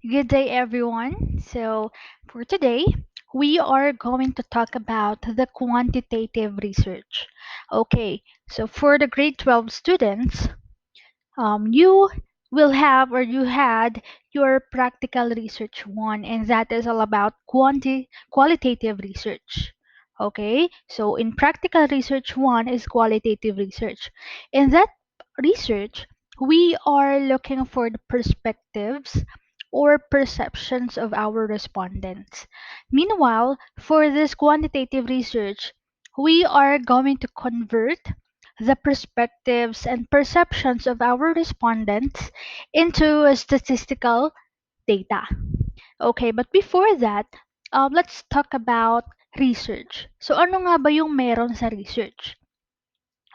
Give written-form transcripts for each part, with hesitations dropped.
Good day, everyone. So, for today, we are going to talk about the quantitative research. Okay, so for the grade 12 students, you will have or you had your practical research one, and that is all about qualitative research. Okay, so in practical research one is qualitative research. In that research, we are looking for the perspectives or perceptions of our respondents. Meanwhile, for this quantitative research, we are going to convert the perspectives and perceptions of our respondents into a statistical data. Okay, but before that, let's talk about research. So ano nga ba yung meron sa research?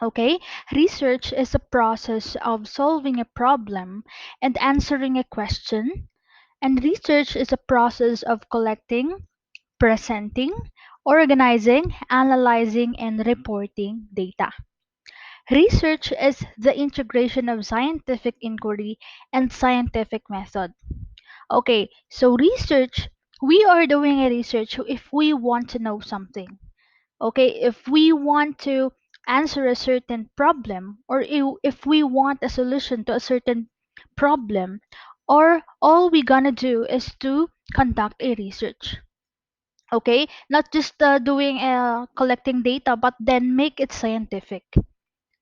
Okay, research is a process of solving a problem and answering a question, and research is a process of collecting, presenting, organizing, analyzing, and reporting data. Research is the integration of scientific inquiry and scientific method. Okay, so research, we are doing a research if we want to know something. Okay, if we want to answer a certain problem or if we want a solution to a certain problem, or all we gonna do is to conduct a research. Okay, not just doing collecting data, but then make it scientific.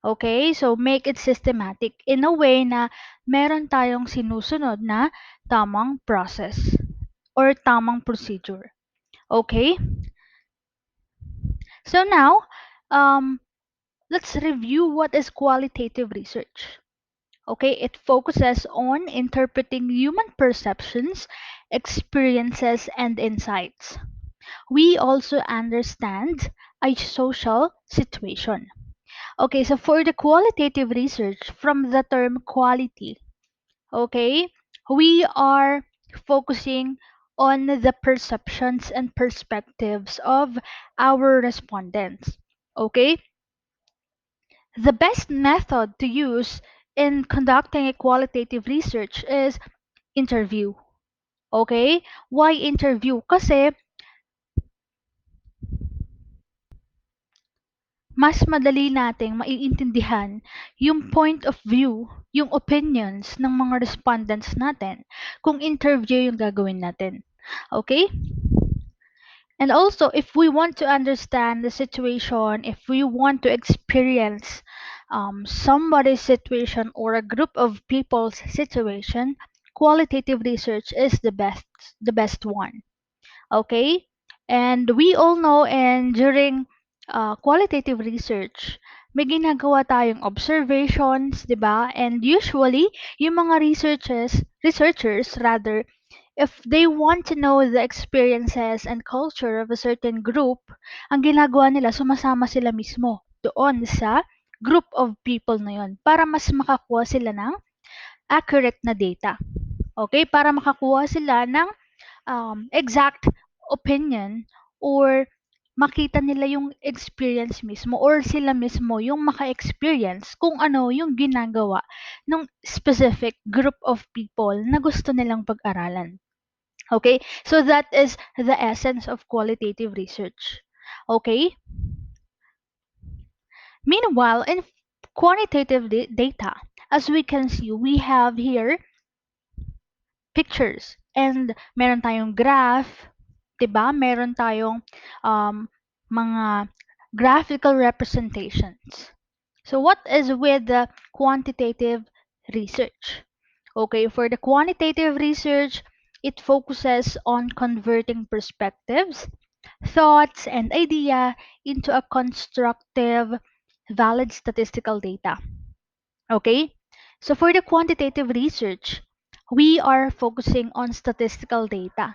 Okay, so make it systematic in a way na meron tayong sinusunod na tamang process or tamang procedure. Okay, so now um, let's review what is qualitative research. Okay, it focuses on interpreting human perceptions, experiences, and insights. We also understand a social situation. Okay, so for the qualitative research, from the term quality, okay, we are focusing on the perceptions and perspectives of our respondents. Okay, the best method to use in conducting a qualitative research is interview. Okay, why interview? Kasi mas madali nating maiintindihan yung point of view, yung opinions ng mga respondents natin kung interview yung gagawin natin. Okay? And also, if we want to understand the situation, if we want to experience somebody's situation or a group of people's situation, qualitative research is the best one. Okay? And we all know, and during qualitative research, may ginagawa tayong observations, 'di ba? And usually, yung mga researchers rather, if they want to know the experiences and culture of a certain group, ang ginagawa nila, sumasama sila mismo doon sa group of people na yon para mas makakuha sila ng accurate na data. Okay? Para makakuha sila ng exact opinion or makita nila yung experience mismo or sila mismo yung maka-experience kung ano yung ginagawa ng specific group of people na gusto nilang pag-aralan. Okay? So that is the essence of qualitative research. Okay? Meanwhile, in quantitative data, as we can see, we have here pictures and meron tayong graph, 'di ba? Meron tayong mga graphical representations. So what is with the quantitative research? Okay, for the quantitative research, it focuses on converting perspectives, thoughts, and idea into a constructive, valid statistical data. Okay? So for the quantitative research, we are focusing on statistical data.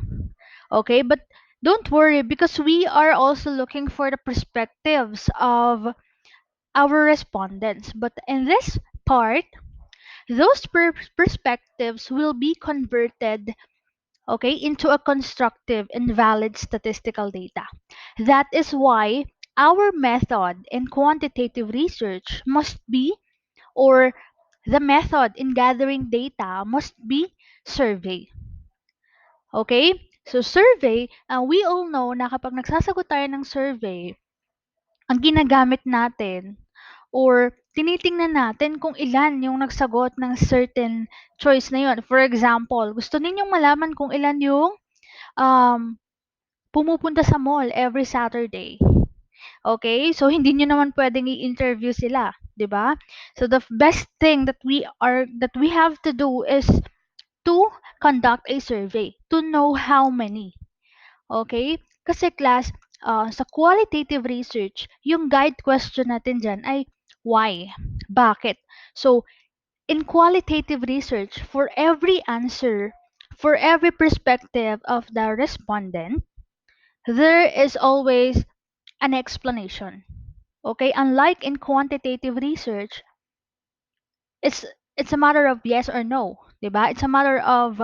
Okay? But don't worry because we are also looking for the perspectives of our respondents. But in this part, those perspectives will be converted, okay, into a constructive and valid statistical data. That is why our method in quantitative research must be, or the method in gathering data must be survey. Okay? So survey, we all know na kapag nagsasagot tayo ng survey, ang ginagamit natin or tinitingnan natin kung ilan yung nagsagot ng certain choice na yun. For example, gusto ninyong malaman kung ilan yung um, pumupunta sa mall every Saturday. Okay? So hindi niyo naman pwedeng i-interview sila, 'di ba? So the best thing that we have to do is to conduct a survey to know how many. Okay? Kasi class, sa qualitative research, yung guide question natin dyan ay why? Bakit? So, in qualitative research, for every answer, for every perspective of the respondent, there is always an explanation. Okay? Unlike in quantitative research, it's it's a matter of yes or no, 'di ba? It's a matter of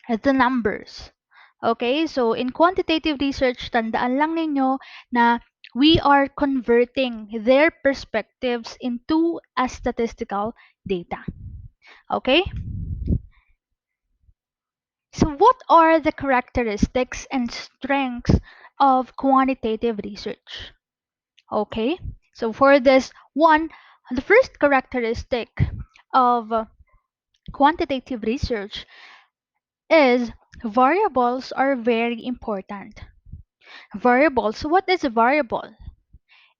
the numbers. Okay, so in quantitative research, tandaan lang ninyo na we are converting their perspectives into a statistical data. Okay? So what are the characteristics and strengths of quantitative research? Okay? So for this one, the first characteristic of quantitative research is variables are very important. Variables. What is a variable?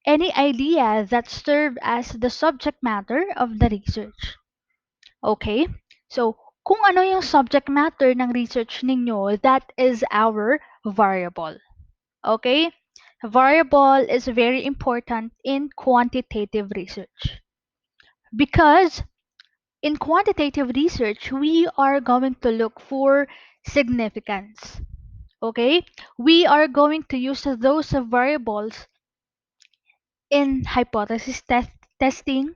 Any idea that serve as the subject matter of the research. Okay? So, kung ano yung subject matter ng research ninyo, that is our variable. Okay? Variable is very important in quantitative research. Because in quantitative research, we are going to look for significance. Okay? We are going to use those variables in hypothesis testing.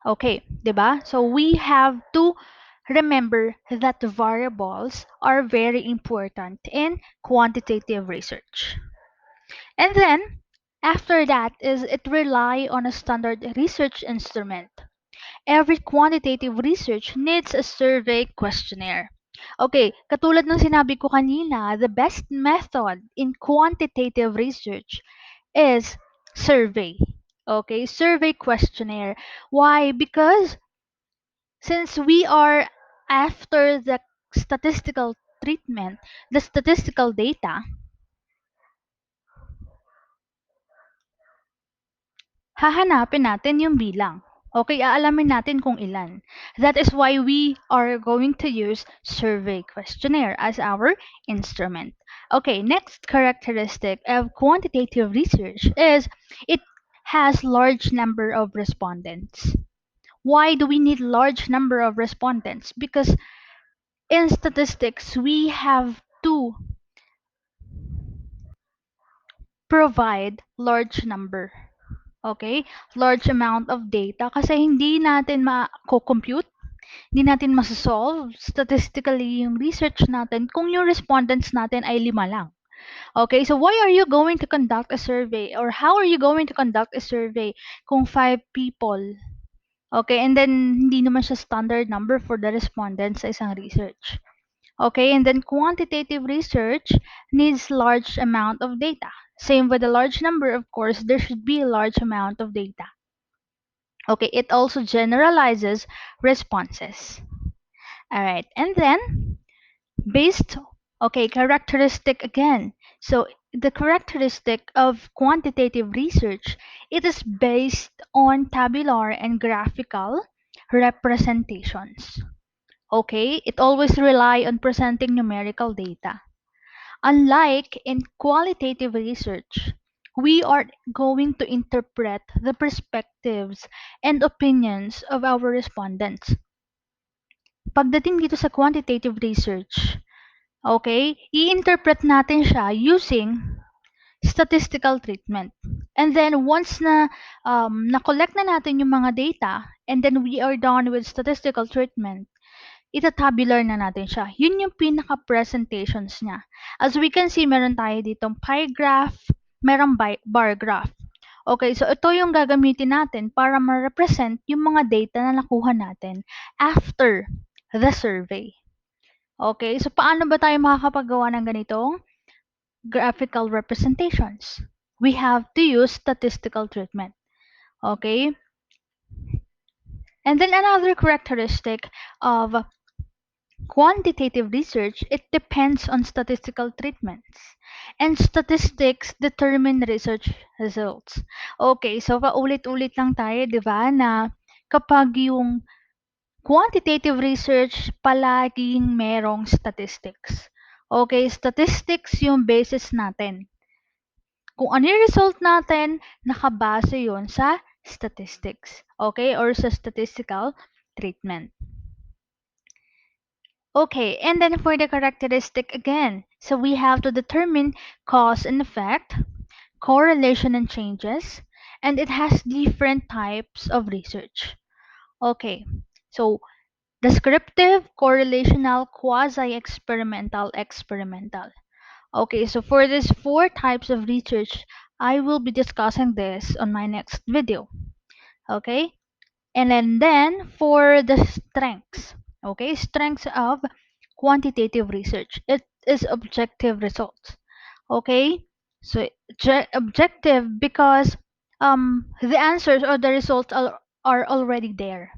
Okay, 'di ba? So we have to remember that variables are very important in quantitative research. And then after that is it rely on a standard research instrument. Every quantitative research needs a survey questionnaire. Okay, katulad ng sinabi ko kanina, the best method in quantitative research is survey. Okay, survey questionnaire. Why? Because since we are after the statistical treatment, the statistical data, hahanapin natin yung bilang. Okay, aalamin natin kung ilan. That is why we are going to use survey questionnaire as our instrument. Okay, next characteristic of quantitative research is it has large number of respondents. Why do we need large number of respondents? Because in statistics, we have to provide large number. Okay? Large amount of data kasi hindi natin ma-compute, hindi natin masosolve statistically yung research natin kung yung respondents natin ay 5 lang. Okay, so why are you going to conduct a survey or how are you going to conduct a survey kung 5 people? Okay, and then hindi naman siya standard number for the respondents sa isang research. Okay, and then quantitative research needs large amount of data. Same with a large number, of course, there should be a large amount of data. Okay, it also generalizes responses. All right, and then based, okay, characteristic again. So the characteristic of quantitative research, it is based on tabular and graphical representations. Okay, it always rely on presenting numerical data. Unlike in qualitative research, we are going to interpret the perspectives and opinions of our respondents. Pagdating dito sa quantitative research, okay, i-interpret natin siya using statistical treatment. And then once na na-collect na natin yung mga data and then we are done with statistical treatment, itatabular na natin siya. Yun yung pinaka-presentations niya. As we can see, meron tayo ditong pie graph, merong bar graph. Okay, so ito yung gagamitin natin para ma-represent yung mga data na nakuha natin after the survey. Okay, so paano ba tayo makakapagawa ng ganitong graphical representations? We have to use statistical treatment. Okay, and then another characteristic of quantitative research, it depends on statistical treatments. And statistics determine research results. Okay, so paulit-ulit lang tayo, di ba, na kapag yung quantitative research, palaging merong statistics. Okay, statistics yung basis natin. Kung ano yung result natin, nakabase yun sa statistics. Okay, or sa statistical treatment. Okay, and then for the characteristic again, so we have to determine cause and effect, correlation and changes, and it has different types of research. Okay, so descriptive, correlational, quasi-experimental, experimental. Okay, so for these four types of research, I will be discussing this on my next video. Okay, and then for the strengths, okay, strengths of quantitative research. It is objective results. Okay, so objective because the answers or the results are already there,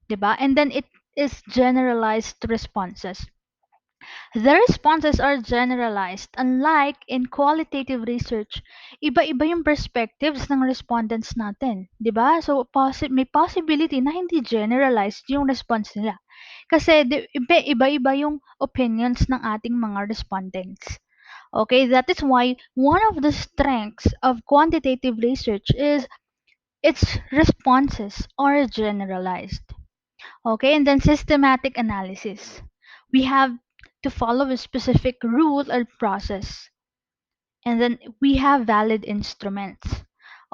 diba? And then it is generalized responses. The responses are generalized. Unlike in qualitative research, iba-iba yung perspectives ng respondents natin. 'Di ba? So, may possibility na hindi generalized yung response nila. Kasi iba-iba yung opinions ng ating mga respondents. Okay, that is why one of the strengths of quantitative research is its responses are generalized. Okay, and then systematic analysis. We have to follow a specific rule or process. And then we have valid instruments.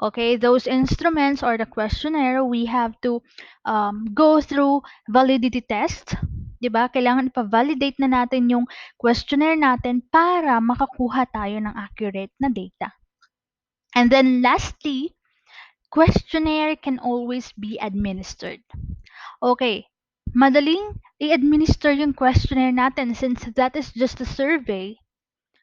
Okay, those instruments or the questionnaire, we have to go through validity test. Diba? Kailangan ipa-validate na natin yung questionnaire natin para makakuha tayo ng accurate na data. And then lastly, questionnaire can always be administered. Okay, madaling i-administer yung questionnaire natin since that is just a survey.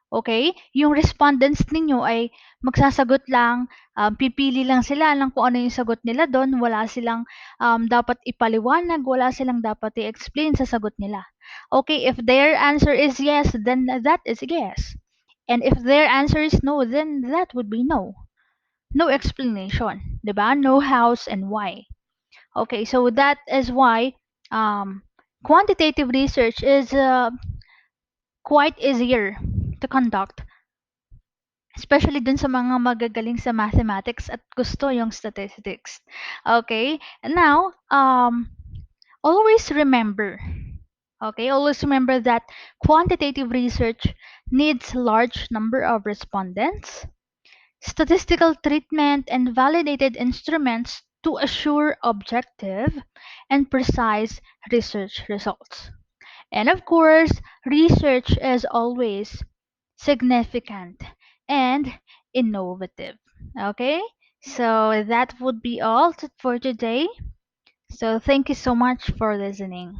Okay? Yung respondents ninyo ay magsasagot lang, pipili lang sila ng kung ano yung sagot nila doon. Wala silang dapat ipaliwanag, wala silang dapat i-explain sa sagot nila. Okay, if their answer is yes, then that is yes. And if their answer is no, then that would be no. No explanation, diba? No hows and why. Okay, so that is why quantitative research is quite easier to conduct, especially dun sa mga magagaling sa mathematics at gusto yung statistics. Okay, and now always remember. Okay, always remember that quantitative research needs large number of respondents, statistical treatment, and validated instruments to assure objective and precise research results. And of course, research is always significant and innovative. Okay? So that would be all for today. So thank you so much for listening.